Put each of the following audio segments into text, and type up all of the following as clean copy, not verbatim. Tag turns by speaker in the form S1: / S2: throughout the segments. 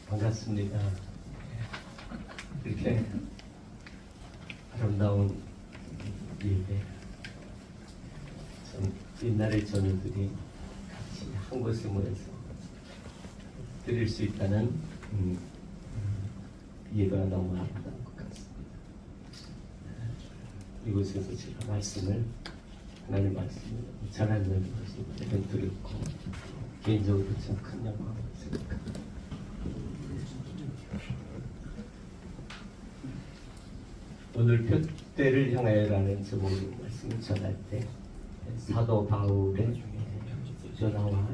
S1: 반갑습니다. 이렇게 아름다운 예배, 옛날의 전우들이 같이 한 곳에 모여서 드릴 수 있다는 예배가 너무 아름다운 것 같습니다. 이곳에서 제가 하나님 말씀을 전하는 것을 들었고 개인적으로 참 큰 영광을 생각합니다. 오늘 표대를 향하여라는 제목으로 말씀을 전할 때 사도 바울의 전화와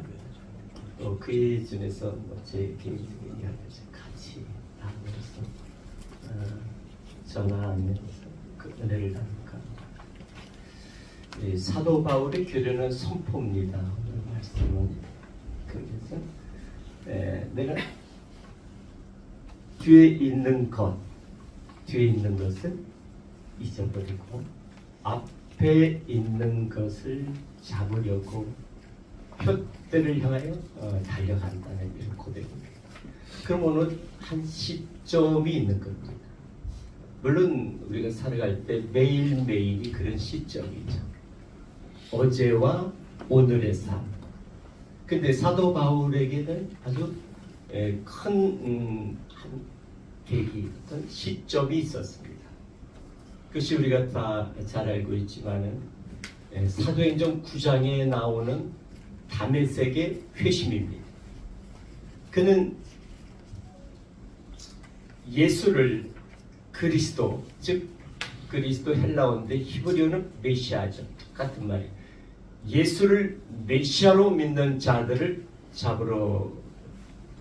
S1: 또 그에 준해서 제 개인적인 이야기를 같이 나누어서 전하면서 그 은혜를 나눌까 합니다. 사도 바울의 교련은 선포입니다. 오늘 말씀은 그래서 내가 뒤에 있는 것을 잊어버리고 앞에 있는 것을 잡으려고 표대를 향하여 달려간다는 이런 고백입니다. 그럼 오늘 한 시점이 있는 겁니다. 물론 우리가 살아갈 때 매일매일이 그런 시점이죠. 어제와 오늘의 삶. 근데 사도 바울에게는 아주 큰 한 계기, 어떤 시점이 있었습니다. 그것이 우리가 다 잘 알고 있지만은 사도행전 9장에 나오는 다메섹의 회심입니다. 그는 예수를 그리스도, 즉 그리스도 헬라어인데 히브리어는 메시아죠. 같은 말이에요. 예수를 메시아로 믿는 자들을 잡으러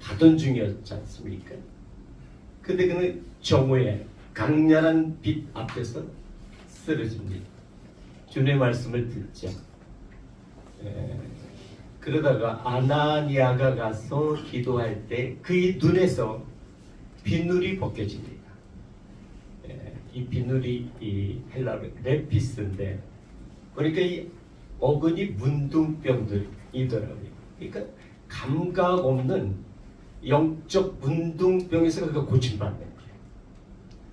S1: 가던 중이었지 않습니까? 근데 그는 정오에 강렬한 빛 앞에서 쓰러집니다. 주님의 말씀을 듣죠. 그러다가 아나니아가 가서 기도할 때 그의 눈에서 빗물이 벗겨집니다. 이 빗물이 이 헬라어로 레피스인데 그러니까 이 어근이 문둥병들이더라고요. 그러니까 감각 없는 영적 문둥병에서 그가 고침받는 거예요.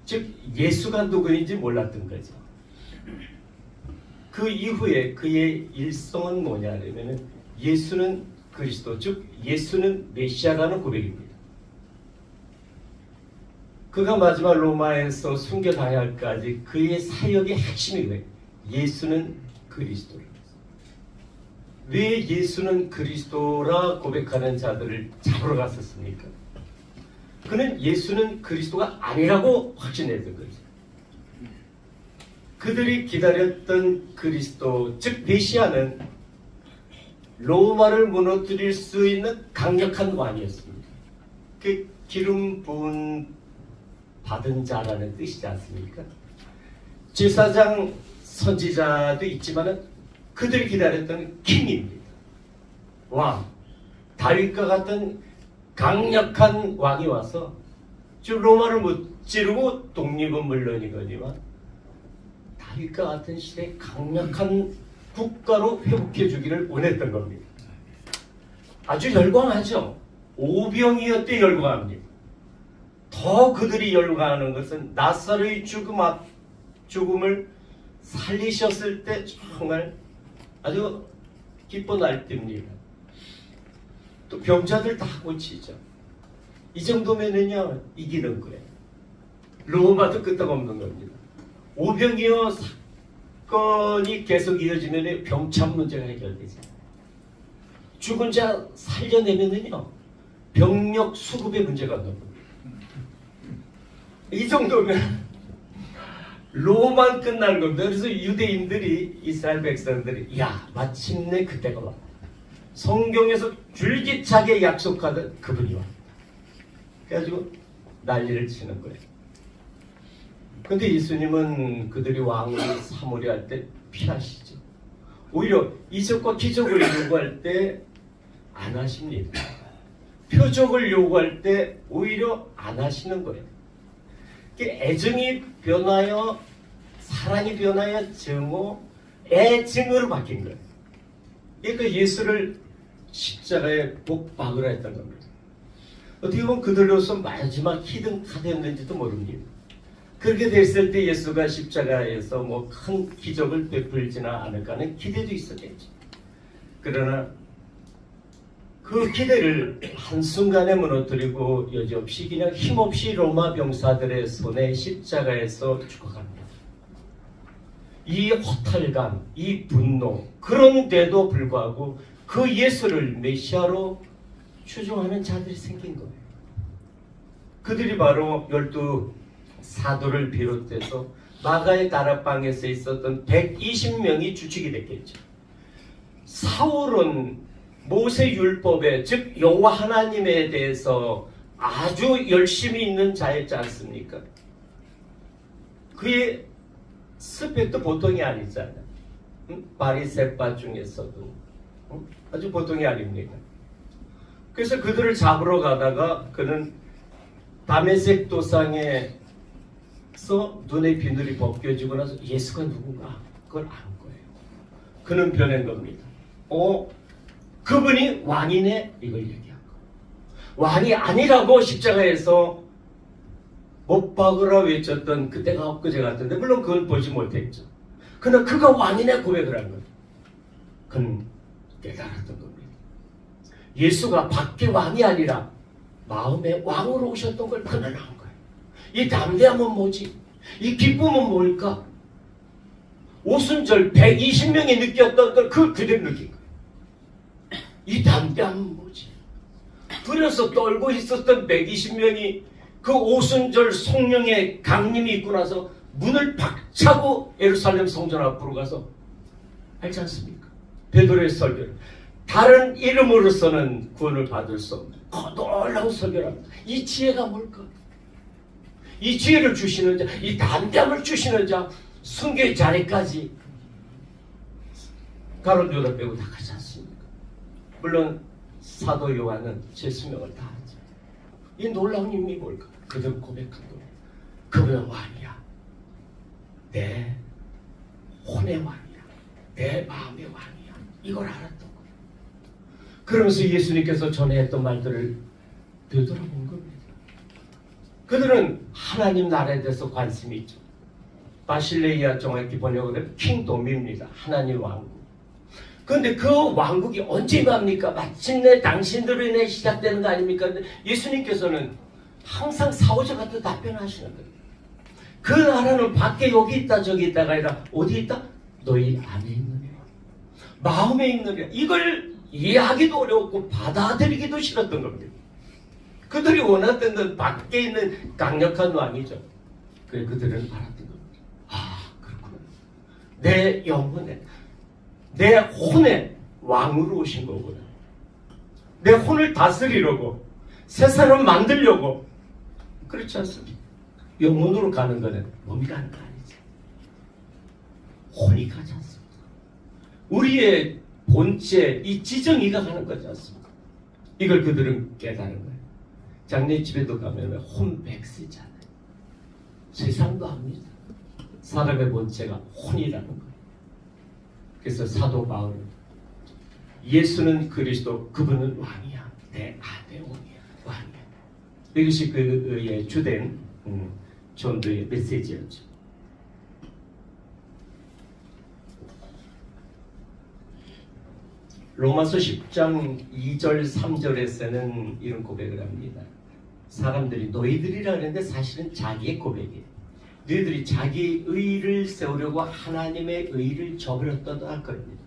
S1: 즉 예수가 누구인지 몰랐던 거죠. 그 이후에 그의 일성은 뭐냐면 예수는 그리스도, 즉 예수는 메시아라는 고백입니다. 그가 마지막 로마에서 순교당할까지 그의 사역의 핵심이 뭐예요? 예수는 그리스도라. 왜 예수는 그리스도라 고백하는 자들을 잡으러 갔었습니까? 그는 예수는 그리스도가 아니라고 확신했던 거죠. 그들이 기다렸던 그리스도, 즉 메시아는 로마를 무너뜨릴 수 있는 강력한 왕이었습니다. 그 기름 부은 받은 자라는 뜻이지 않습니까? 제사장 선지자도 있지만 그들이 기다렸던 킹입니다. 왕, 다윗과 같은 강력한 왕이 와서 지금 로마를 무찌르고 독립은 물론이거니와 다윗과 같은 시대의 강력한 국가로 회복해 주기를 원했던 겁니다. 아주 열광하죠. 오병이어 때 열광합니다. 더 그들이 열광하는 것은 나사로의 죽음을 살리셨을 때 정말 아주 기뻐 날뛰입니다. 또 병자들 다 고치죠. 이 정도면은요 이기는 거예요. 로마도 끄떡없는 겁니다. 오병이어 사건이 계속 이어지면 병참 문제가 해결되죠. 죽은 자 살려내면은요 병력 수급의 문제가 없는 겁니다. 이 정도면 로만 끝난 겁니다. 그래서 유대인들이 이스라엘 백성들이 야 마침내 그때가 왔다. 성경에서 줄기차게 약속하던 그분이 왔다. 그래가지고 난리를 치는 거예요. 근데 예수님은 그들이 왕을 삼으려 할 때 피하시죠. 오히려 이적과 기적을 요구할 때 안 하십니다. 표적을 요구할 때 오히려 안 하시는 거예요. 애정이 변하여 사랑이 변하여 증오, 애증으로 바뀐 거예요. 그러니까 예수를 십자가에 못 박으라 했던 겁니다. 어떻게 보면 그들로서 마지막 히든 카드였는지도 모릅니다. 그렇게 됐을 때 예수가 십자가에서 뭐 큰 기적을 베풀지나 않을까 하는 기대도 있었겠죠. 그러나 그 기대를 한순간에 무너뜨리고 여지없이 그냥 힘없이 로마 병사들의 손에 십자가에서 죽어갑니다. 이 허탈감, 이 분노, 그런데도 불구하고 그 예수를 메시아로 추종하는 자들이 생긴 거예요. 그들이 바로 12 사도를 비롯해서 마가의 다락방에서 있었던 120명이 주축이 됐겠죠. 사울은 모세 율법에, 즉 여호와 하나님에 대해서 아주 열심히 있는 자였지 않습니까? 그의 스펙도 보통이 아니잖아요. 바리새파 중에서도 아주 보통이 아닙니다. 그래서 그들을 잡으러 가다가 그는 다메섹 도상에서 눈의 비늘이 벗겨지고 나서 예수가 누군가 그걸 안 거예요. 그는 변한 겁니다. 그분이 왕이네? 이걸 얘기한 거예요. 왕이 아니라고 십자가에서 못 박으라 외쳤던 그때가 엊그제 같은데, 물론 그건 보지 못했죠. 그러나 그가 왕이네 고백을 한 거예요. 그는 깨달았던 겁니다. 예수가 밖에 왕이 아니라 마음의 왕으로 오셨던 걸 그는 한 거예요. 이 담대함은 뭐지? 이 기쁨은 뭘까? 오순절 120명이 느꼈던 걸 그대로 느낀 거예요. 이 담대함은 뭐지? 두려서 떨고 있었던 120명이 그 오순절 성령의 강림이 있고 나서 문을 박차고 예루살렘 성전 앞으로 가서, 알지 않습니까? 베드로의 설교를 다른 이름으로서는 구원을 받을 수 없는 놀라운 설교를 합니다. 이 지혜가 뭘까? 이 지혜를 주시는 자, 이 담대함을 주시는 자, 순교의 자리까지 가롯 유다 빼고 다 가지 않습니까? 물론 사도 요한은 제 수명을 다하죠. 이 놀라운 힘이 뭘까? 그들 고백한 거예요. 그분은 왕이야. 내 혼의 왕이야. 내 마음의 왕이야. 이걸 알았던 거예요. 그러면서 예수님께서 전에 했던 말들을 되돌아본 겁니다. 그들은 하나님 나라에 대해서 관심이 있죠. 바실레이아 정확히 번역을 하면 킹돔입니다. 하나님 왕국. 그런데 그 왕국이 언제 임합니까? 마침내 당신들로 인해 시작되는 거 아닙니까? 근데 예수님께서는 항상 사오저 같은 답변하시는 거예요. 그 나라는 밖에 여기 있다 저기 있다가 아니라 어디 있다? 너희 안에 있느냐, 마음에 있느냐. 이걸 이해하기도 어려웠고 받아들이기도 싫었던 겁니다. 그들이 원했던 건 밖에 있는 강력한 왕이죠. 그래 그들은 알았던 겁니다. 그렇구나. 내 영혼에, 내 혼에 왕으로 오신 거구나. 내 혼을 다스리려고, 새 사람 만들려고. 그렇지 않습니까? 영혼으로 가는 거는 몸이 가는 거 아니지. 혼이 가지 않습니다. 우리의 본체, 이 지정이가 가는 거지 않습니까? 이걸 그들은 깨달은 거예요. 장례 집에도 가면 혼백세잖아요. 세상도 압니다. 사람의 본체가 혼이라는 거예요. 그래서 사도 바울은 예수는 그리스도, 그분은 왕이야. 내 아내 왕이야. 이것이 그의 주된 전도의 메시지였죠. 로마서 10장 2절 3절에서는 이런 고백을 합니다. 사람들이 너희들이라 그랬는데 사실은 자기의 고백이에요. 너희들이 자기 의를 세우려고 하나님의 의를 저버렸다도 할 겁니다.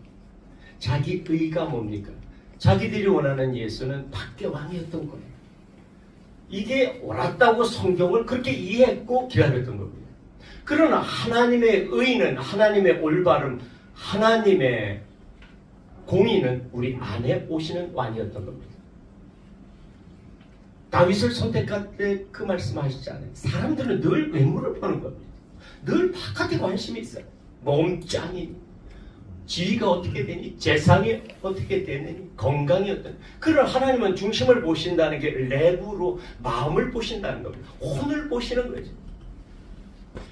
S1: 자기 의가 뭡니까? 자기들이 원하는 예수는 밖에 왕이었던 거예요. 이게 옳았다고 성경을 그렇게 이해했고 기다렸던 겁니다. 그러나 하나님의 의는, 하나님의 올바름, 하나님의 공의는 우리 안에 오시는 왕이었던 겁니다. 다윗을 선택할 때 그 말씀하시잖아요. 사람들은 늘 외모를 보는 겁니다. 늘 바깥에 관심이 있어요. 몸짱이, 지위가 어떻게 되니, 재산이 어떻게 되느니, 건강이 어떠니. 그러나 하나님은 중심을 보신다는 게 내부로 마음을 보신다는 겁니다. 혼을 보시는 거죠.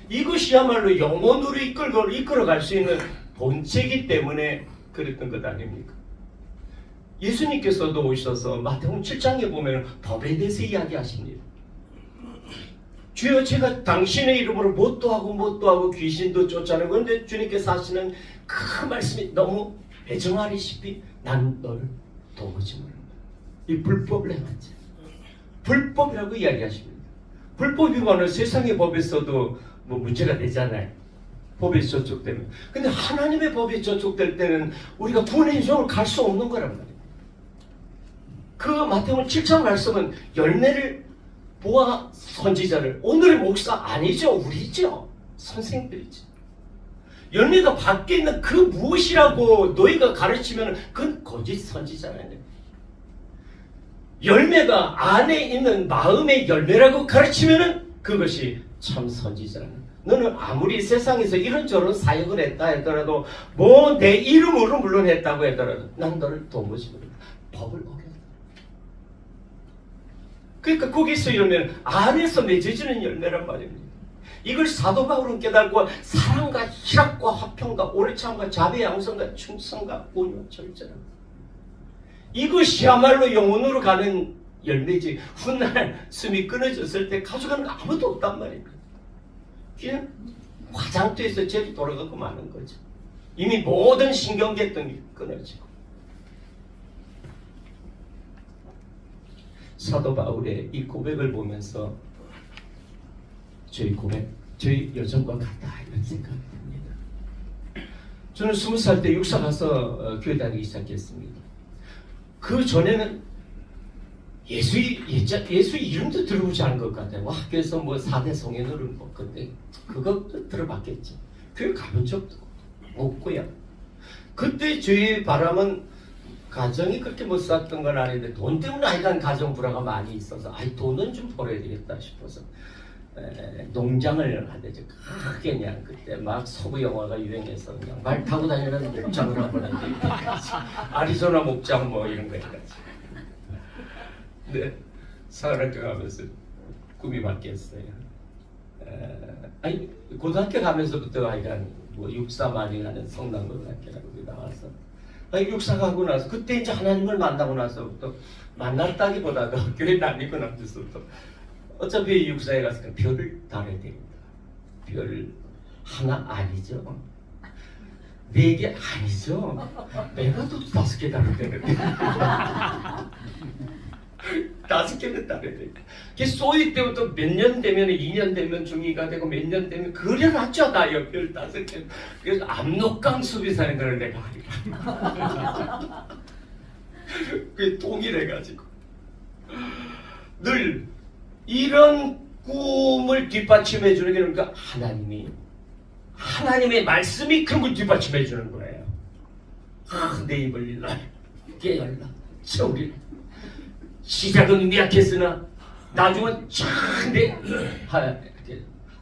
S1: 이것이야말로 영혼으로 이끌어갈 수 있는 본체이기 때문에 그랬던 것 아닙니까? 예수님께서도 오셔서 마태복음 7장에 보면 법에 대해서 이야기하십니다. 주여 제가 당신의 이름으로 뭣도 하고 귀신도 쫓아내고 그런데 주님께서 하시는 그 말씀이 너무 애정하리시피 난 너를 도무지 모른다. 이 불법을 행하지. 불법이라고 이야기하십니다. 불법 위반은 세상의 법에서도 뭐 문제가 되잖아요. 법이 저촉되면. 근데 하나님의 법이 저촉될 때는 우리가 구원의 현장으로 갈 수 없는 거란 말이에요. 그 마태복음 7장 말씀은 열매를 보아 선지자를, 오늘의 목사 아니죠. 우리죠. 선생들이죠. 열매가 밖에 있는 그 무엇이라고 너희가 가르치면 그건 거짓 선지자라는. 열매가 안에 있는 마음의 열매라고 가르치면 그것이 참 선지자라는. 너는 아무리 세상에서 이런저런 사역을 했다 하더라도 뭐 내 이름으로 물론 했다고 하더라도 난 너를 도무지 모른다. 법을 어겼다. 그러니까 거기서 열매는 안에서 맺어지는 열매란 말입니다. 이걸 사도 바울은 깨닫고 사랑과 희락과 화평과 오래 참과 자비 양성과 충성과 온유와 절제라. 이것이야말로 영혼으로 가는 열매지. 훗날 숨이 끊어졌을 때 가져가는 아무도 없단 말입니다. 그냥 화장터에서 죄로 돌아가고 마는 거죠. 이미 모든 신경계통이 끊어지고. 사도 바울의 이 고백을 보면서 저희 여전과 같다 이런 생각이 듭니다. 저는 20살 때 육사 가서 교회 다니기 시작했습니다. 그 전에는 예수 이름도 들어보지 않은 것 같아요. 학교에서 뭐 4대 성인으로 먹건데 그것도 들어봤겠죠. 교회 가본 적도 없고요. 그때 저희 바람은 가정이 그렇게 못 샀던 건 아닌데 돈 때문에 하여간 가정 불화가 많이 있어서 돈은 좀 벌어야 되겠다 싶어서 농장을 하대죠. 크게 그냥 그때 막 서부 영화가 유행해서 그냥 말 타고 다니는 목장을 한번 했는데 아리조나 목장 뭐 이런 거 해가지고. 네, 사관학교 가면서 꿈이 바뀌었어요. 아니 고등학교 가면서부터 하여간 뭐 육사 많이 가는 성남고등학교라고 나와서 육사 가고 나서 그때 이제 하나님을 만나고 나서부터 만났다기보다도 교회 다니고 나서부터 어차피 육사에 가서 별을 달아야 됩니다. 별 하나 아니죠. 4개 아니죠. 내가 또 5개 달아야 되는데 5개는 달아야 됩니다. 소위 때부터 몇 년 되면 2년 되면 중2가 되고 몇 년 되면 그려놨죠. 다 별 5개. 그래서 압록강 숲이 사는 걸 내가 하리라. 그게 동일해가지고 늘 이런 꿈을 뒷받침해 주는 게 그러니까 하나님의 말씀이 그런 걸 뒷받침해 주는 거예요. 내 입을 깨열라 저우리라. 시작은 미약했으나 나중은 참내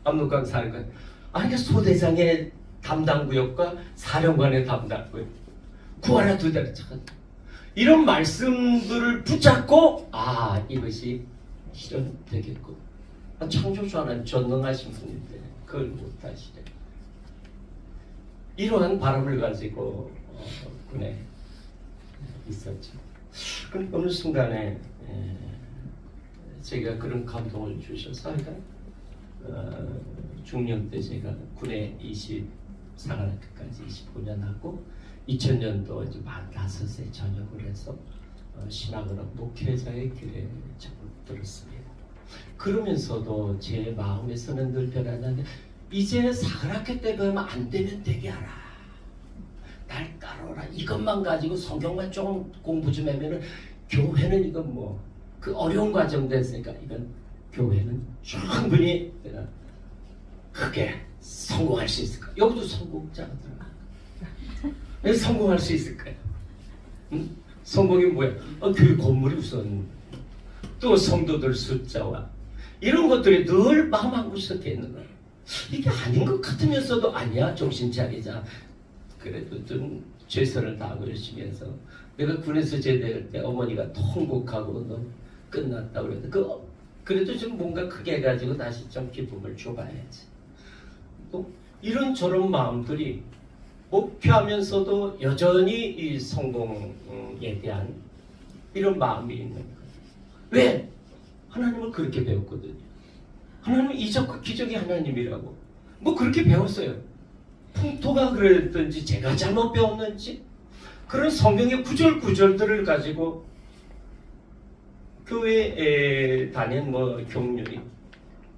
S1: 압록강 사는 거예요. 아니 소대장의 담당 구역과 사령관의 담당 구역 구하라 2달에 착한 이런 말씀들을 붙잡고 이것이 실현되겠고 창조주 하나님 전능하신 분인데 그걸 못하시래. 이러한 바람을 가지고 군에 있었죠. 그런데 어느 순간에 제가 그런 감동을 주셔서 중년 때 제가 군에 24학기까지 25년 하고 2000년도 이제 45세 전역을 해서 신학으로 목회자의 길에 접어들었습니다. 그러면서도 제 마음에서는 늘 변하는데 이제 사관학교 때 배우면 안 되면 되게 하라. 날 따라오라. 이것만 가지고 성경만 조금 공부 좀 하면은 교회는 이건 뭐 그 어려운 과정 됐으니까 이건 교회는 충분히 크게 성공할 수 있을 거야. 여기도 성공자가 들어가. 왜 성공할 수 있을까요? 응? 성공이 뭐야? 교회 건물이 우선 또 성도들 숫자와 이런 것들이 늘 마음 한구석에 있는 거야. 이게 아닌 것 같으면서도 아니야. 정신 차리자. 그래도 좀 최선을 다하고 열심히 해서 내가 군에서 제대할 때 어머니가 통곡하고 너 끝났다 그래도 그래도 좀 뭔가 크게 해가지고 다시 좀 기쁨을 줘봐야지. 또 이런저런 마음들이 목표하면서도 여전히 이 성공에 대한 이런 마음이 있는 거예요. 왜? 하나님을 그렇게 배웠거든요. 하나님은 이적과 기적이 하나님이라고 뭐 그렇게 배웠어요. 풍토가 그랬든지 제가 잘못 배웠는지 그런 성경의 구절구절들을 가지고 교회에 다닌 뭐 경륜이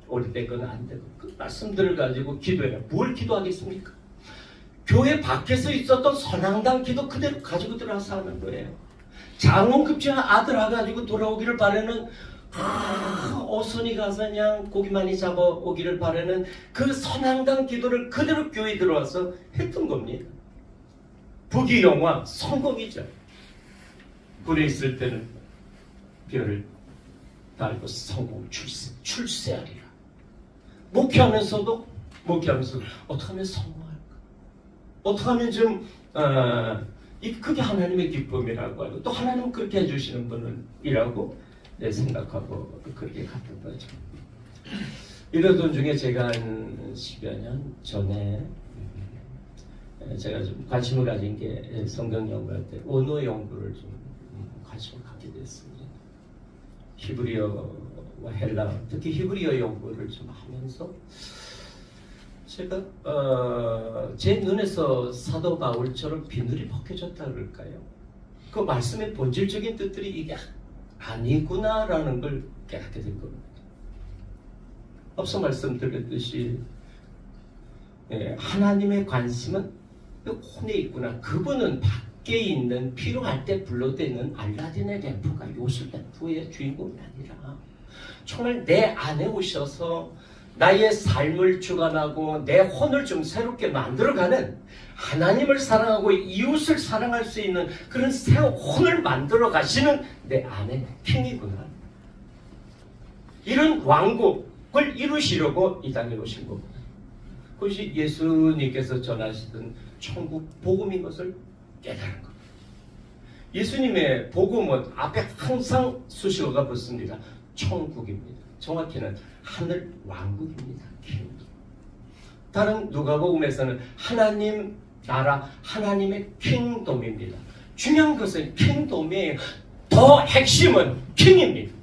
S1: 오래되거나 안 되고 그 말씀들을 가지고 기도해요. 뭘 기도하겠습니까? 교회 밖에서 있었던 선앙당 기도 그대로 가지고 들어와서 하는 거예요. 장원급제한 아들 와가지고 돌아오기를 바라는 어순이 가서 그냥 고기 많이 잡아오기를 바라는 그 선앙당 기도를 그대로 교회에 들어와서 했던 겁니다. 부귀영화 성공이죠. 굴에 있을 때는 별을 달고 성공 출세하리라. 목회하면서도 어떻게 하면 성공할까? 어떻게 하면 좀 그게 하나님의 기쁨이라고 하고 또 하나님은 그렇게 해주시는 분이라고 생각하고 그렇게 갔던 거죠. 이러던 중에 제가 한 10여 년 전에 제가 좀 관심을 가진 게 성경 연구할 때 언어 연구를 좀 관심을 갖게 됐습니다. 히브리어와 헬라, 특히 히브리어 연구를 좀 하면서 제가 제 눈에서 사도 바울처럼 비늘이 벗겨졌다 그럴까요? 그 말씀의 본질적인 뜻들이 이게 아니구나라는 걸 깨닫게 된 겁니다. 앞서 말씀드렸듯이 하나님의 관심은 혼에 있구나. 그분은 밖에 있는 필요할 때 불러대는 알라딘의 램프가 요술 램프의 주인공이 아니라 정말 내 안에 오셔서 나의 삶을 주관하고 내 혼을 좀 새롭게 만들어가는 하나님을 사랑하고 이웃을 사랑할 수 있는 그런 새 혼을 만들어 가시는 내 안에 킹이구나. 이런 왕국을 이루시려고 이 땅에 오신 겁니다. 그것이 예수님께서 전하시던 천국 복음인 것을 깨달은 겁니다. 예수님의 복음은 앞에 항상 수식어가 붙습니다. 천국입니다. 정확히는 하늘 왕국입니다. 다른 누가복음에서는 하나님 나라, 하나님의 킹덤입니다. 중요한 것은 킹덤이에요. 더 핵심은 킹입니다.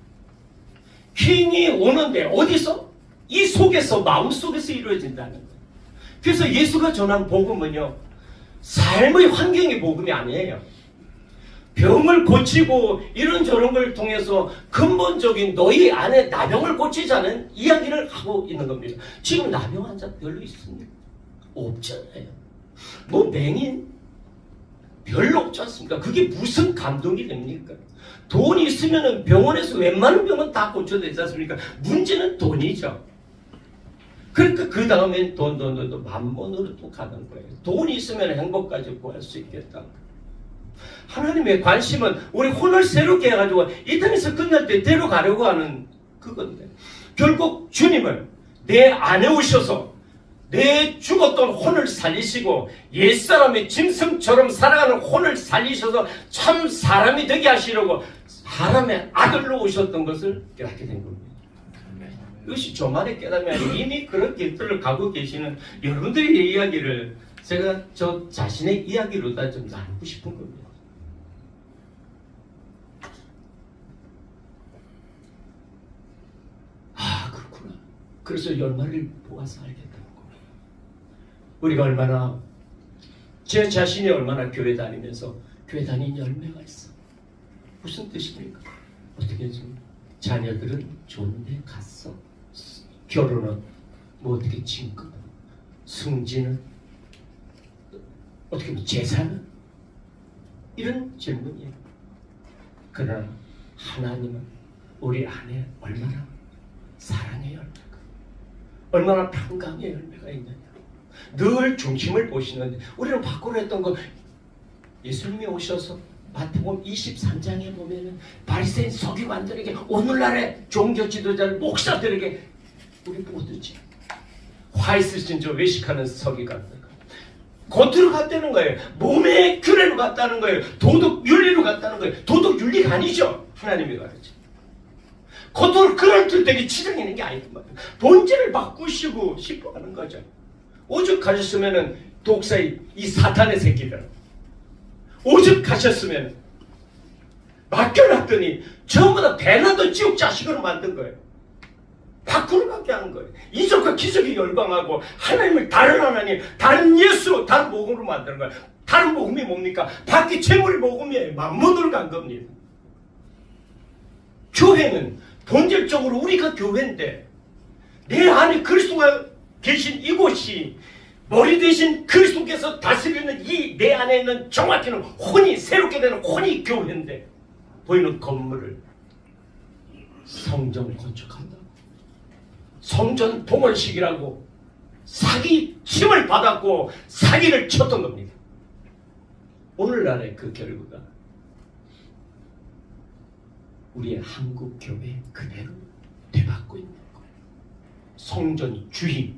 S1: 킹이 오는데 어디서? 이 속에서, 마음속에서 이루어진다는 거예요. 그래서 예수가 전한 복음은요, 삶의 환경의 복음이 아니에요. 병을 고치고 이런저런 걸 통해서 근본적인 너희 안에 나병을 고치자는 이야기를 하고 있는 겁니다. 지금 나병 환자 별로 있습니까? 없잖아요. 뭐 맹인 별로 없지 않습니까? 그게 무슨 감동이 됩니까? 돈이 있으면 병원에서 웬만한 병은 다 고쳐되지 않습니까? 문제는 돈이죠. 그러니까 그 다음엔 돈, 만몬으로 또 가는 거예요. 돈이 있으면 행복까지 구할 수 있겠다. 하나님의 관심은 우리 혼을 새롭게 해가지고 이 땅에서 끝날 때 데려가려고 하는 그건데, 결국 주님은 내 안에 오셔서 내 죽었던 혼을 살리시고 옛사람의 짐승처럼 살아가는 혼을 살리셔서 참 사람이 되게 하시려고 사람의 아들로 오셨던 것을 깨닫게 된 겁니다. 이것이 저만의 깨달음이 아니라 이미 그런 길들을 가고 계시는 여러분들의 이야기를 제가 저 자신의 이야기로 다 좀 나누고 싶은 겁니다. 아, 그렇구나. 그래서 열매를 보아서 알겠다는 겁니다. 우리가 얼마나, 제 자신이 얼마나 교회 다니면서 교회 다닌 열매가 있어. 무슨 뜻입니까? 어떻게 좀 자녀들은 좋은 데 갔어. 결혼은 뭐 어떻게 진급, 승진은 어떻게 보면 재산은, 이런 질문이에요. 그러나 하나님은 우리 안에 얼마나 사랑의 열매가, 얼마나 평강의 열매가 있느냐, 늘 중심을 보시는데, 우리는 밖으로 했던 거, 예수님이 오셔서 마태복음 23장에 보면은 바리새인 서기관들에게, 오늘날의 종교 지도자들 목사들에게 우리 모두지 화 있으신 저 외식하는 서기관들 겉으로 갔다는 거예요. 몸의 규례로 갔다는 거예요. 도덕 윤리로 갔다는 거예요. 도덕 윤리가 아니죠. 하나님이 가르쳐. 겉으로 그럴듯하게 치장하는 게 아니란 말이에요. 본질을 바꾸시고 싶어 하는 거죠. 오죽하셨으면은 독사의 이 사탄의 새끼들, 오죽하셨으면 맡겨놨더니 전부 다 배나도 지옥 자식으로 만든 거예요. 밖으로 가게 하는 거예요. 이적과 기적이 열광하고 하나님을 다른 하나님, 다른 예수, 다른 복음으로 만드는 거예요. 다른 복음이 뭡니까? 밖에 재물이 복음이에요. 만문으로 간 겁니다. 교회는 본질적으로 우리가 교회인데 내 안에 그리스도가 계신 이곳이 머리 대신 그리스도께서 다스리는 이 내 안에 있는 정확히는 혼이 새롭게 되는 혼이 교회인데 보이는 건물을 성전 건축한다. 성전 봉헌식이라고 사기 힘을 받았고 사기를 쳤던 겁니다. 오늘날의 그 결과가 우리의 한국 교회 그대로 되받고 있는 거예요. 성전이 주인.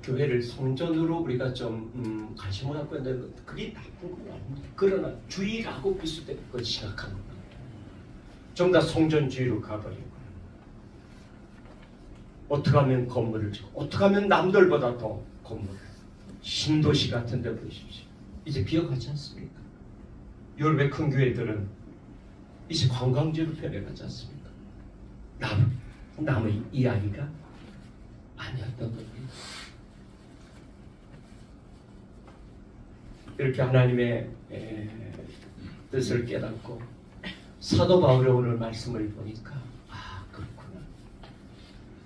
S1: 교회를 성전으로 우리가 좀 관심을 갖고 있는데 그게 나쁜 건 아닙니다. 그러나 주의라고 비슷해 그걸 생각하는 겁니다. 전부 다 성전주의로 가버리고 어떻게 하면 건물을 짓고 어떻게 하면 남들보다 더 건물을 신도시 같은 데 보십시오. 이제 비어가지 않습니까? 유럽의 큰 교회들은 이제 관광지로 변해가지 않습니까? 남의 이야기가 아니었던 겁니다. 이렇게 하나님의 뜻을 깨닫고 사도 바울의 오늘 말씀을 보니까 그렇구나.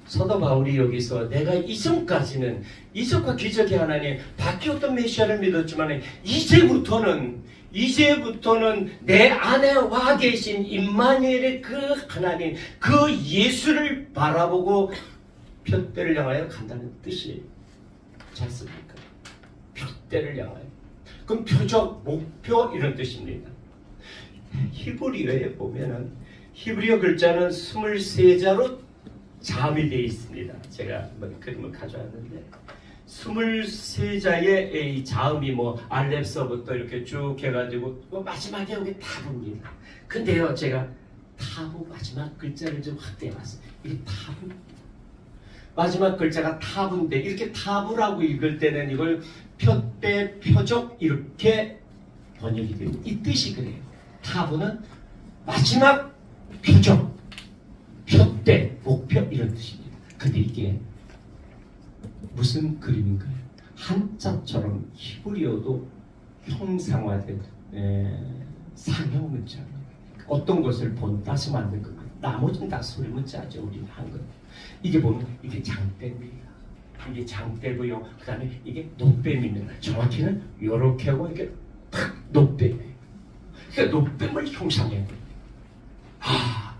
S1: 사도 바울이 여기서 내가 이전까지는 이적과 기적의 하나님 바뀌었던 메시아를 믿었지만 이제부터는 내 안에 와 계신 임마누엘의 그 하나님 그 예수를 바라보고 표대를 향하여 간다는 뜻이 잤습니까? 표대를 향하여. 그럼 표적, 목표 이런 뜻입니다. 히브리어에 보면은 히브리어 글자는 23자로 자음이 되어 있습니다. 제가 그림을 가져왔는데 23자의 이 자음이 알렙서부터 이렇게 쭉 해가지고 마지막에 여기 타부입니다. 근데요 제가 타부 마지막 글자를 좀 확대해봤어요. 이게 타부 마지막 글자가 타부인데 이렇게 타부라고 읽을 때는 이걸 표대, 표적 이렇게 번역이 돼요. 이 뜻이 그래요. 타부는 마지막 표적, 표대, 목표 이런 뜻입니다. 근데 이게 무슨 그림인가요? 한자처럼 히브리어도 형상화된 상형 문자입니다. 어떤 것을 본따서 만든 것 나머지는 다 소리 문자죠. 우리는 한글. 이게 보면 이게 장대입니다. 이게 장대고요. 그 다음에 이게 노뱀입니다. 정확히는 요렇게 하고 이게 탁 노뱀이에요. 그러니까 노뱀을 형상해요. 그렇구나.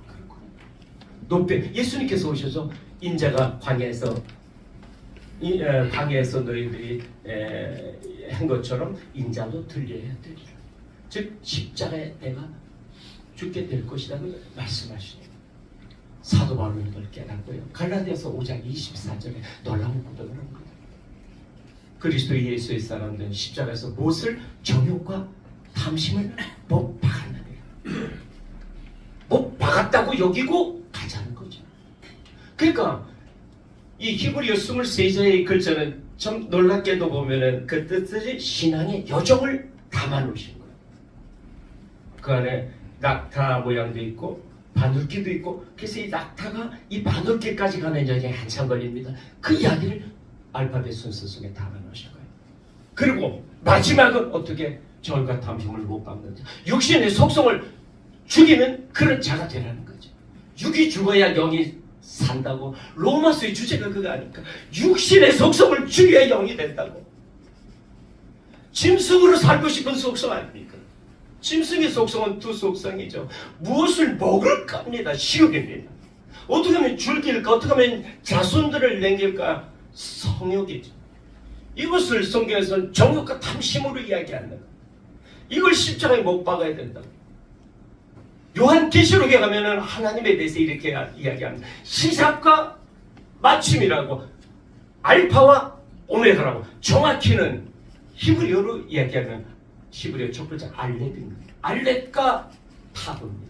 S1: 노뱀. 예수님께서 오셔서 인자가 광야에서 너희들이 한 것처럼 인자도 들려야 되리라. 즉 십자가에 내가 죽게 될 것이라고 말씀하시네요. 사도 바울은 이걸 깨닫고요. 갈라디아서 5장 24절에 놀라운 고백을 합니다. 그리스도 예수의 사람들은 십자가에서 무엇을 정욕과 탐심을 못 박았느니라. 못 박았다고 여기고 가자는 거죠. 그러니까 이 히브리어 23자의 글자는 좀 놀랍게도 보면은 그 뜻이 신앙의 여정을 담아 놓으신 거예요. 그 안에 낙타 모양도 있고 바늘귀도 있고 그래서 이 낙타가 이 바늘귀까지 가는 여정이 한참 걸립니다. 그 이야기를 알파벳 순서 속에 담아 놓으신 거예요. 그리고 마지막은 어떻게 저울과 탐심을 못 박는지 육신의 속성을 죽이는 그런 자가 되라는 거죠. 육이 죽어야 영이 산다고. 로마서의 주제가 그거 아닙니까? 육신의 속성을 죽여야 영이 된다고. 짐승으로 살고 싶은 속성 아닙니까? 짐승의 속성은 두 속성이죠. 무엇을 먹을까 합니다. 식욕입니다. 어떻게 하면 줄길까? 어떻게 하면 자손들을 남길까? 성욕이죠. 이것을 성경에서는 정욕과 탐심으로 이야기한다. 이걸 십자가에 못 박아야 된다. 요한계시록에 가면은 하나님에 대해서 이렇게 이야기합니다. 시작과 마침이라고, 알파와 오메가라고. 정확히는 히브리어로 이야기하면 히브리어 첫 글자 알렙입니다. 알렙과 타브입니다.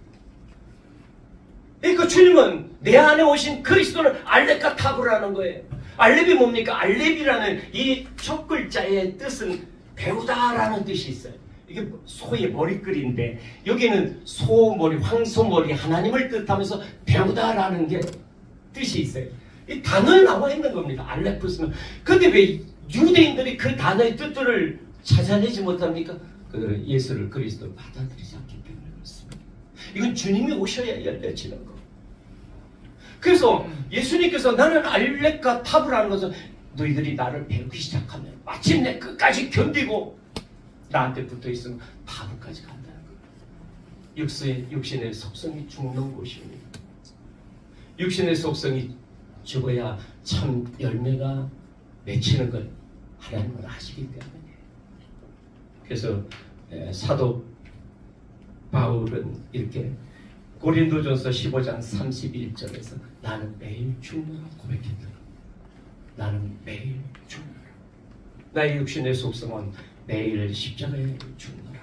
S1: 그러니까 주님은 내 안에 오신 그리스도는 알렙과 타브라는 거예요. 알렙이 뭡니까? 알렙이라는 이 첫 글자의 뜻은 배우다라는 뜻이 있어요. 이게 소의 머리글인데 여기는 소머리, 황소머리, 하나님을 뜻하면서 배우다라는 게 뜻이 있어요. 이 단어에 나와 있는 겁니다. 알레푸스는. 근데 왜 유대인들이 그 단어의 뜻들을 찾아내지 못합니까? 그들은 예수를 그리스도로 받아들이지 않기 때문에 그렇습니다. 이건 주님이 오셔야 열려지는 거. 그래서 예수님께서 나는 알렉과 탑이라는 것은 너희들이 나를 배우기 시작하면 마침내 끝까지 견디고 나한테 붙어있으면 탑까지 간다는 거예요. 육신의 속성이 죽는 곳입니다. 육신의 속성이 죽어야 참 열매가 맺히는 걸 하나님은 아시기 때문에. 그래서 사도 바울은 이렇게 고린도전서 15장 31절에서 나는 매일 죽노라 고백했더라. 나는 매일 죽노라. 나의 육신의 속성은 매일 십자가에 죽노라.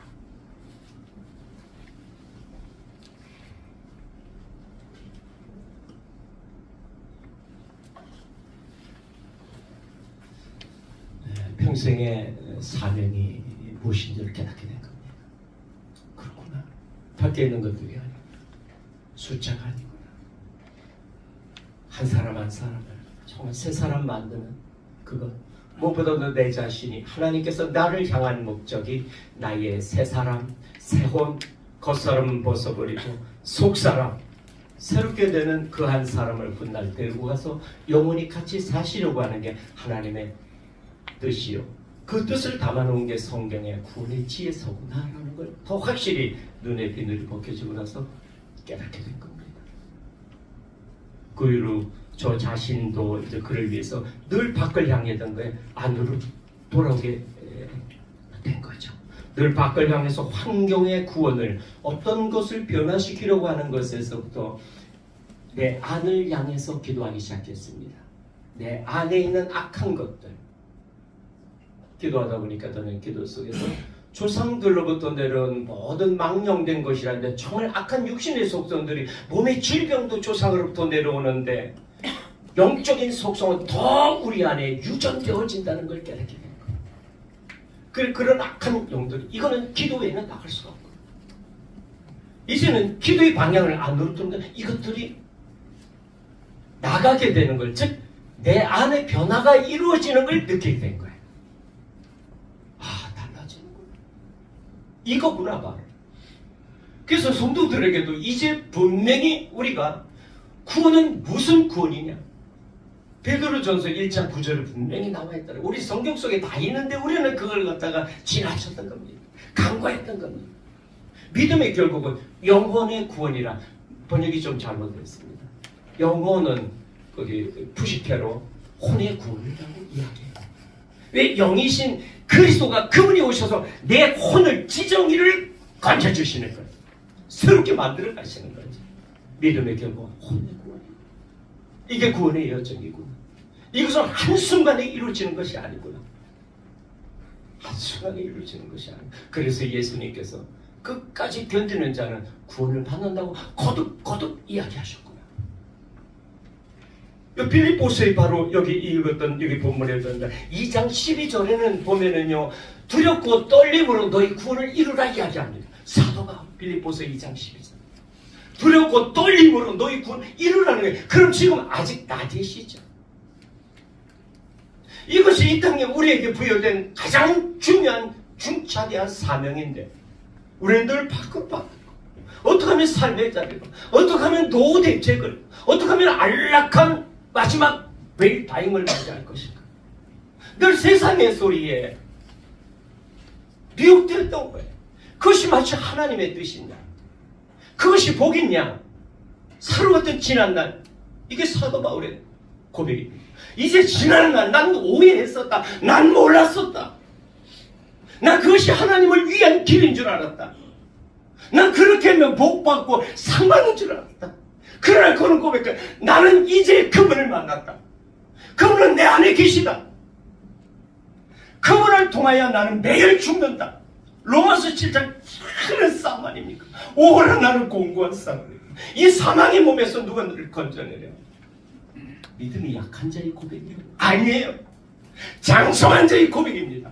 S1: 평생의 사명이 무엇인지를 깨닫게 된 겁니다. 그렇구나. 밖에 있는 것들이 아니고 숫자가 아니구나. 한 사람 한 사람을 정말 새 사람 만드는 그것. 무엇보다도 내 자신이 하나님께서 나를 향한 목적이 나의 새 사람, 새 혼, 겉사람은 벗어버리고 속사람, 새롭게 되는 그 한 사람을 훗날 데리고 가서 영원히 같이 사시려고 하는 게 하나님의 뜻이요. 그 뜻을 담아놓은 게 성경의 구원의 지혜서구나라는 걸 더 확실히 눈에 비늘이 벗겨지고 나서 깨닫게 된 겁니다. 그 이후로 저 자신도 이제 그를 위해서 늘 밖을 향했던 거에 안으로 돌아오게 된 거죠. 늘 밖을 향해서 환경의 구원을 어떤 것을 변화시키려고 하는 것에서부터 내 안을 향해서 기도하기 시작했습니다. 내 안에 있는 악한 것들. 기도하다 보니까 저는 기도 속에서 조상들로부터 내려온 모든 망령된 것이라는데 정말 악한 육신의 속성들이 몸의 질병도 조상으로부터 내려오는데 영적인 속성은 더 우리 안에 유전되어진다는 걸 깨닫게 된 거예요. 그런 악한 영들, 이거는 기도 외에는 나갈 수가 없고 이제는 기도의 방향을 안으로 두는 건 이것들이 나가게 되는 걸, 즉 내 안에 변화가 이루어지는 걸 느끼게 된 거예요. 이거구나 바로. 그래서 성도들에게도 이제 분명히 우리가 구원은 무슨 구원이냐. 베드로전서 1장 9절에 분명히 나와있더라. 우리 성경 속에 다 있는데 우리는 그걸 갖다가 지나쳤던 겁니다. 간과했던 겁니다. 믿음의 결국은 영혼의 구원이라 번역이 좀 잘못됐습니다. 영혼은 거기 푸시케로 혼의 구원이라고 이야기해요. 왜 영이신 그리스도가 그분이 오셔서 내 혼을 지정의를 건져주시는 거예요. 새롭게 만들어 가시는 거죠. 믿음의 결과 혼의 구원. 이게 구원의 여정이구나. 이것은 한순간에 이루어지는 것이 아니구나. 한순간에 이루어지는 것이 아니구나. 그래서 예수님께서 끝까지 견디는 자는 구원을 받는다고 거듭 이야기하셨구나. 빌립보서에 바로 여기 읽었던 여기 본문에 있던데 2장 12절에는 보면은요 두렵고 떨림으로 너희 구원을 이루라 이야기합니다. 사도가 빌립보서 2장 12절 두렵고 떨림으로 너희 구원을 이루라는 거예요. 그럼 지금 아직 낮이시죠. 이것이 이 땅에 우리에게 부여된 가장 중요한 중차대한 사명인데 우리는 늘 바꿔 어떻게 하면 삶의 자리로, 어떻게 하면 노후 대책을, 어떻게 하면 안락한 마지막 웰다잉을 맞이할 것인가. 늘 세상의 소리에 미혹되었던 거예요. 그것이 마치 하나님의 뜻이냐, 그것이 복이냐, 사로웠던 지난날. 이게 사도 바울의 고백입니다. 이제 지난 날 난 오해했었다. 난 몰랐었다. 난 그것이 하나님을 위한 길인 줄 알았다. 난 그렇게 하면 복받고 상 받는 줄 알았다. 그러나 그는 고백해. 나는 이제 그분을 만났다. 그분은 내 안에 계시다. 그분을 통하여 나는 매일 죽는다. 로마서 7장 큰 싸움 아닙니까? 오호라 나는 공고한 싸움이다. 이 사망의 몸에서 누가 너를 건져내려? 믿음이 약한 자의 고백이에요? 아니에요. 장성한 자의 고백입니다.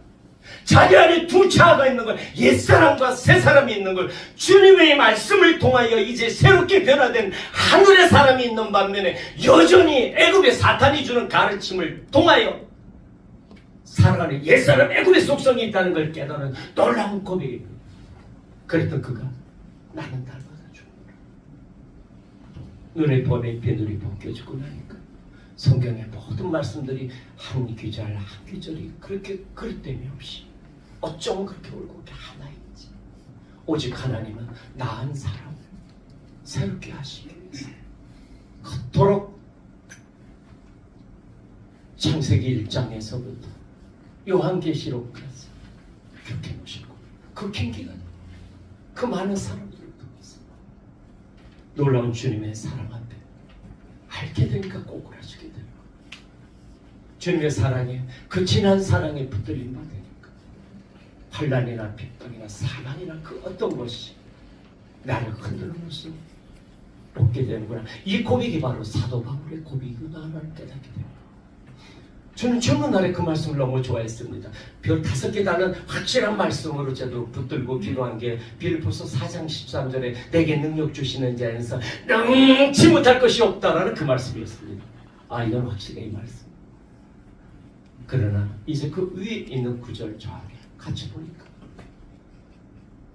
S1: 자기 안에 두 자아가 있는 걸, 옛사람과 새사람이 있는 걸 주님의 말씀을 통하여 이제 새롭게 변화된 하늘의 사람이 있는 반면에 여전히 애굽의 사탄이 주는 가르침을 통하여 살아가는 옛사람 애굽의 속성이 있다는 걸 깨달은 놀라운 고백입니다. 그랬던 그가 나는 닮아서 죽는다. 눈에 보내 비늘이 벗겨지고 나니까 성경의 모든 말씀들이 한 귀절 한 귀절이 그렇게 그릇됨이 없이 어쩜 그렇게 올곧게 하나 있지. 오직 하나님은 나은 사람을 새롭게 하시기 위해서 그토록 창세기 1장에서부터 요한계시록까지 그렇게 모시고 그 긴 기간 그 많은 사람들을 통해서 놀라운 주님의 사랑 앞에 알게 되니까 꼬꾸라지게 되고 주님의 사랑에 그 진한 사랑에 붙들림 받으니까 환난이나 핍박이나 사망이나 그 어떤 것이 나를 흔드는 것을 없게 되는구나. 이 고백이 바로 사도 바울의 고백이구나를 깨닫게 됩니다. 저는 젊은 날에 그 말씀을 너무 좋아했습니다. 별 5개 다는 확실한 말씀으로 저도 붙들고 기도한 게 빌립보서 4장 13절에 내게 능력 주시는 자에서 능치 못할 것이 없다라는 그 말씀이었습니다. 아, 이건 확실해 이 말씀. 그러나 이제 그 위에 있는 구절 좌우에 같이 보니까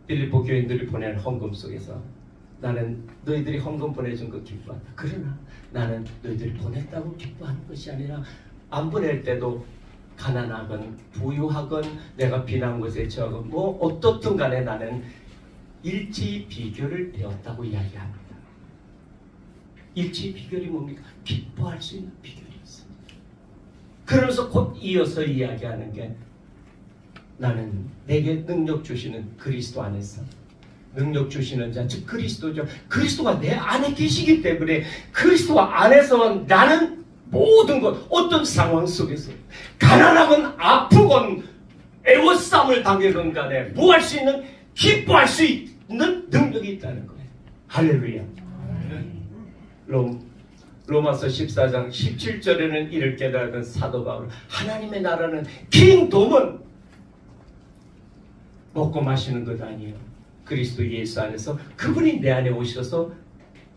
S1: 빌립보 교인들이 보낸 헌금 속에서 나는 너희들이 헌금 보내준 거 기뻐한다. 그러나 나는 너희들이 보냈다고 기뻐하는 것이 아니라 안 보낼 때도 가난하건 부유하건 내가 비난 것에 처하건 뭐 어떻든 간에 나는 일치 비결을 배웠다고 이야기합니다. 일치 비결이 뭡니까? 기뻐할 수 있는 비결이었습니다. 그러면서 곧 이어서 이야기하는 게 나는 내게 능력 주시는 그리스도 안에서 능력 주시는 자, 즉 그리스도죠. 그리스도가 내 안에 계시기 때문에 그리스도 안에서 나는 모든 것, 어떤 상황 속에서 가난하건 아프건 애워싸움을 당하건 간에 뭐 할 수 있는, 기뻐할 수 있는 능력이 있다는 거예요. 할렐루야. 로마서 14장 17절에는 이를 깨달은 사도 바울, 하나님의 나라는 킹돔은 먹고 마시는 것 아니에요. 그리스도 예수 안에서 그분이 내 안에 오셔서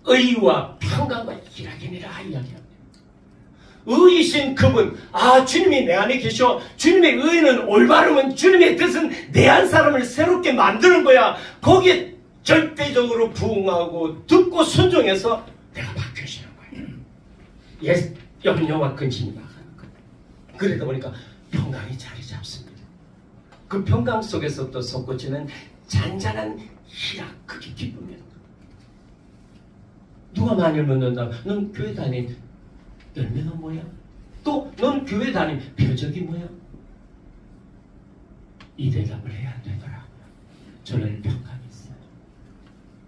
S1: 의와 평강과 일하기니라 이야기합니다. 의이신 그분, 아 주님이 내 안에 계셔. 주님의 의는 올바름은 주님의 뜻은 내 안 사람을 새롭게 만드는 거야. 거기에 절대적으로 부응하고 듣고 순종해서 내가 바뀌어지는 거예요. 염려와 근심이 나가는 거예요. 그러다 보니까 평강이 자리 잡습니다. 그 평강 속에서부터 솟구치는 잔잔한 희락, 그게 기쁨이에요. 누가 만일 묻는다. 넌 교회 다닌 열매가 뭐야? 또 넌 교회 다닌 표적이 뭐야? 이 대답을 해야 되더라고요. 저는 평강이 있어요.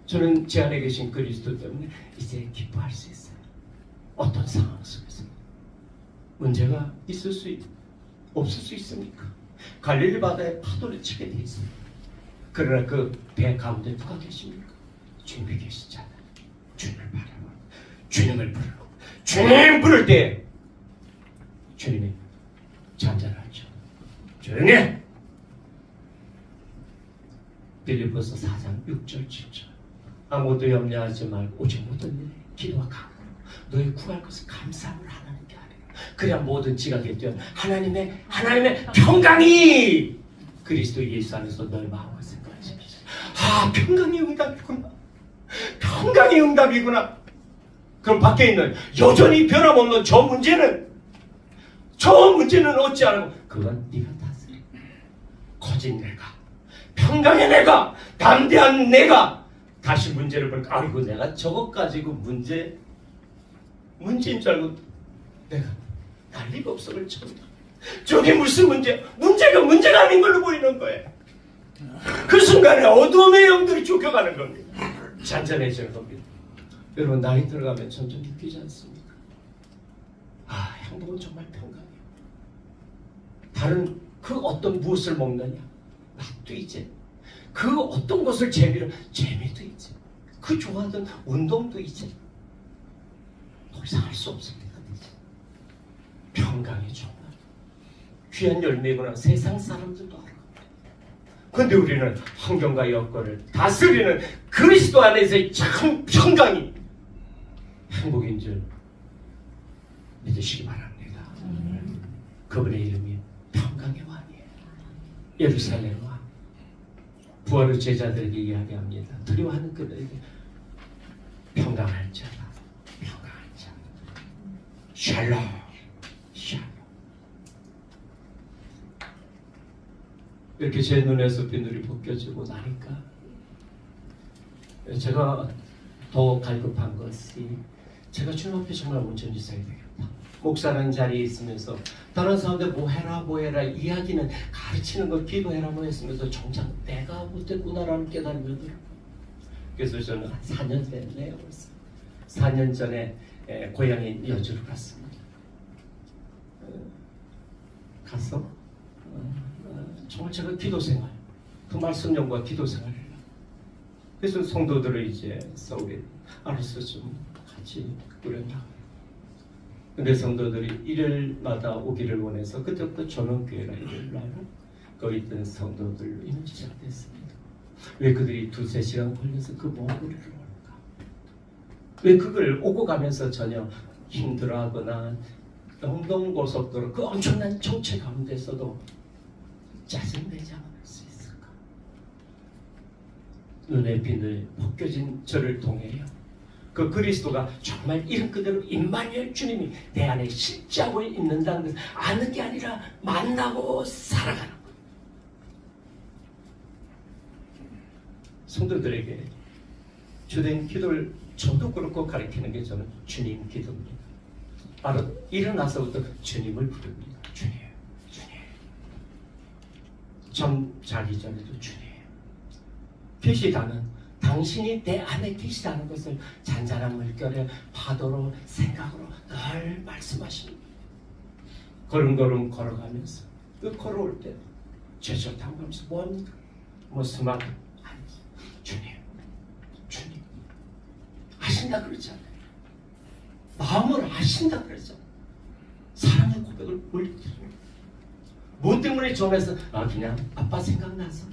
S1: 저는 제 안에 계신 그리스도 때문에 이제 기뻐할 수 있어요. 어떤 상황 속에서 문제가 있을 수 없을 수 있습니까? 갈릴리 바다에 파도를 치게 돼 있어요. 그러나 그 배 가운데 누가 계십니까? 주님이 계시잖아요. 주님을 바라보고 주님을 부르고 주님 부를 때 주님이 잔잔하죠. 조용해. 빌립보서 4장 6절 7절 아무도 염려하지 말고 오직 모든 일에 기도와 간구로 너희 구할 것을 감사함을 하나님께 하리라. 그래야 모든 지각에 뛰어 하나님의 평강이 그리스도 예수 안에서 너희 마음을 생각하십시오. 아, 평강이 응답이구나. 평강이 응답이구나. 그럼 밖에 있는 여전히 변함없는 저 문제는 어찌하라고? 그건 네가 다스려. 거짓 내가, 평강의 내가, 담대한 내가 다시 문제를 볼까? 아이고 내가 저것 가지고 문제인 줄 알고 내가 난리가 없어를 쳤다. 저게 무슨 문제가 아닌 걸로 보이는 거예요. 그 순간에 어둠의 영들이 쫓겨가는 겁니다. 잔잔해지는 겁니다. 여러분 나이 들어가면 점점 느끼지 않습니까? 아, 행복은 정말 평강이에요. 다른 그 어떤 무엇을 먹느냐 맛도 이제 그 어떤 것을 재미도 이제 그 좋아하던 운동도 이제 더 이상 할 수 없습니다. 이제. 평강이 정말 귀한 열매구나 세상 사람들도 알아. 근데 우리는 환경과 여건을 다스리는 그리스도 안에서의 참 평강이 행복인 줄 믿으시기 바랍니다. 그분의 이름이 평강의 왕이에요. 예루살렘 왕. 부활 후 제자들에게 이야기합니다. 두려워하는 그들에게 평강할 자다. 평강할 자. 샬롬. 샬롬. 이렇게 제 눈에서 비늘이 벗겨지고 나니까 제가 더 갈급한 것이 제가 주님 앞에 정말 온전히 서야 되겠다. 목사라는 자리에 있으면서 다른 사람들 뭐 해라 뭐 해라 이야기는 가르치는 걸 기도해라 뭐 했으면서 정작 내가 못했구나라는 깨달음이 들어요. 그래서 저는 한 4년 됐네요 벌써. 4년 전에 고향인 여주를 갔습니다. 가서 정말 제가 기도생활 그 말씀용과 기도생활을 해요. 그래서 성도들을 이제 서울에 알아서 좀 같이 꾸려나가요. 근데 성도들이 일요일마다 오기를 원해서 그때부터 전원교회라 일요일날 거기 있던 성도들로 이미 시작됐습니다. 왜 그들이 2-3시간 걸려서 그 먼 거리를 올까? 왜 그걸 오고 가면서 전혀 힘들어하거나 영동고속도로 그 엄청난 정체 가운데서도 짜증내지 않을 수 있을까? 눈에 비늘 벗겨진 저를 통해요. 그 그리스도가 정말 이름 그대로 임마누엘 주님이 내 안에 실제하고 있는다는 것을 아는 게 아니라 만나고 살아가는 거예요. 성도들에게 주된 기도를 저도 그렇고 가르치는 게 저는 주님 기도입니다. 바로 일어나서부터 주님을 부릅니다. 주님, 주님. 전 자기 전에도 주님. 계시다는 당신이 내 안에 계시다는 것을 잔잔한 물결에 파도로 생각으로 늘 말씀하십니다. 걸음걸음 걸어가면서 그 걸어올 때 제철 당하면서 뭐합니까? 뭐 스마트 아니 주님 주님 아신다 그러잖아요. 마음을 아신다 그러잖아요. 사랑의 고백을 올려드립니다. 뭐 때문에 전해서 그냥 아빠 생각나서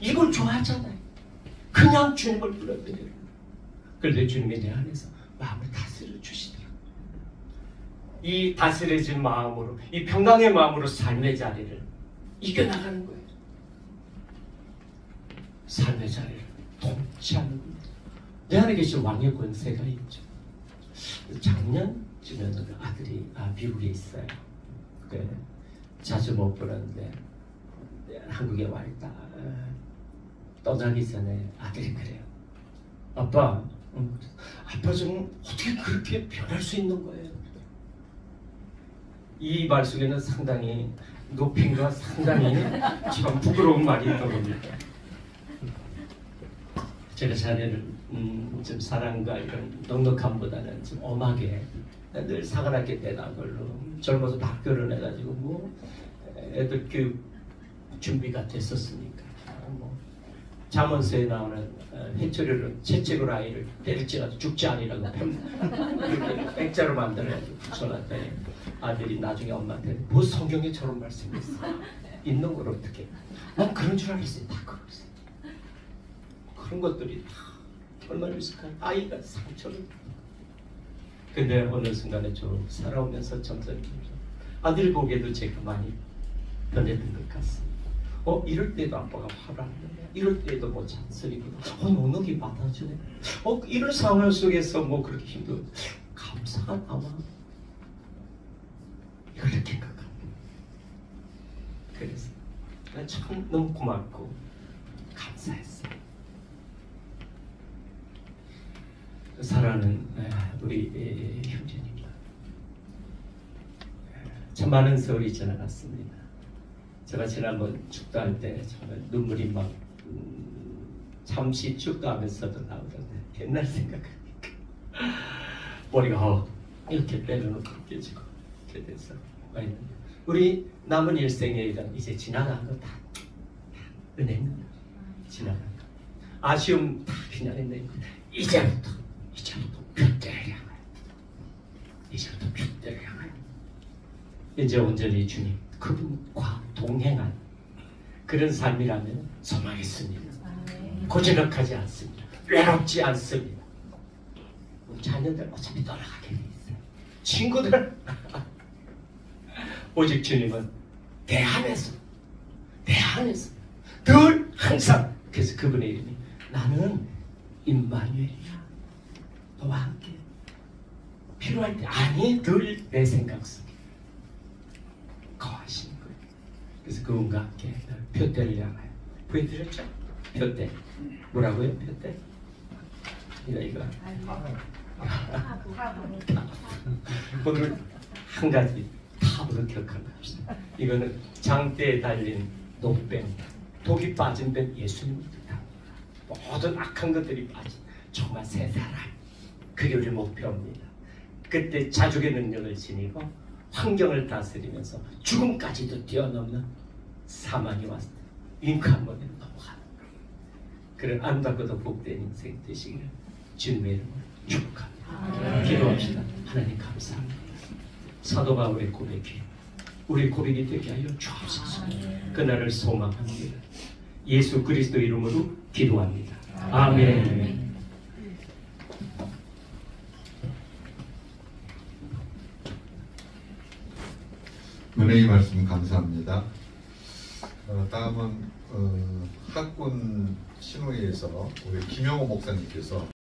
S1: 이걸 좋아하잖아요. 그냥 주님을 불러드려요. 그런데 주님이 내 안에서 마음을 다스려 주시더라고요. 이 다스려진 마음으로, 이 평강의 마음으로 삶의 자리를 이겨나가는 거예요. 삶의 자리를 통치하는 겁니다. 내 안에 계신 왕의 권세가 있죠. 작년쯤에는 아들이 미국에 있어요. 자주 못 보는데 한국에 와 있다. 떠나기 전에 아들이 그래요. 아빠 좀 어떻게 그렇게 변할 수 있는 거예요? 이 말 속에는 상당히 높임과 상당히 참 부끄러운 말이 있던 겁니다. 제가 자네를 좀 사랑과 이런 넉넉함보다는 좀 엄하게 늘 사관학교 때 난 걸로 젊어서 다 결혼해가지고 뭐 애들 교육 준비가 됐었으니까 뭐 잠언서에 나오는 해초리로 채찍으로 아이를 때릴지라도 죽지 아니라고 이렇게 액자로 만들어가지고 붙여놨더니 아들이 나중에 엄마한테 뭐 성경에 저런 말씀이 있어 있는 걸 어떻게 난 그런 줄 알았어요. 다 그런 있어요. 그런 것들이 다 얼마나 있을까요? 아이가 상처를 근데 어느 순간에 좀 살아오면서 점점 아들 보기에도 제가 많이 변했던 것 같습니다. 이럴 때도 아빠가 화를 안 내네. 이럴 때도 뭐 잔소리거든. 넉넉히 받아주네. 이런 상황 속에서 뭐 그렇게 힘들어. 감사가 나와. 이걸 느낀 것 같아요. 그래서 참 너무 고맙고 감사했어요. 사랑하는 우리 형제님들, 참 많은 세월이 지나갔습니다. 제가 지난번 축도할 때 정말 눈물이 막 잠시 축도하면서도 나오던데 옛날 생각하니까 머리가 이렇게 때려놓고 깨지고 이렇게 돼서 우리 남은 일생의 일은 이제 지나간 거 다 은혜는 지나간 거 아쉬움 다 그냥 있는 거 이제부터 큐대를 향하여 이제부터 큐대를 향하여 이제 온전히 주님 그분과 동행한 그런 삶이라면 소망했습니다. 고즈넉하지 않습니다. 외롭지 않습니다. 우리 자녀들 어차피 떠나가게 돼 있어요. 친구들 오직 주님은 내 안에서 늘 항상, 그래서 그분의 이름이 나는 임마누엘이야, 너와 함께 필요할 때, 아니 늘 내 생각 속에 거하시는 거예요. 그래서 그분과 함께 표대를 향하여 보여드렸죠? 표대 뭐라고요? 표대 이거 오늘 한 가지 탑으로 기억하고 합시다. 이거는 장대에 달린 노뱀, 독이 빠진 뱀 예수님을 뜻합니다. 모든 악한 것들이 빠진 정말 새 사람, 그게 우리 목표입니다. 그때 자족의 능력을 지니고 환경을 다스리면서 죽음까지도 뛰어넘는 사망이 왔을 때 윙크 한 번에 넘어가는 그런 안타깝고도 복된 인생 되시기를 주님의 이름으로 축복합니다. 기도합시다. 하나님 감사합니다. 사도 바울의 고백이 우리 고백이 되게 하여 주옵소서. 그날을 소망합니다. 예수 그리스도 이름으로 기도합니다. 아멘.
S2: 은혜의 말씀 감사합니다. 다음은 학군 신호회에서 우리 김영호 목사님께서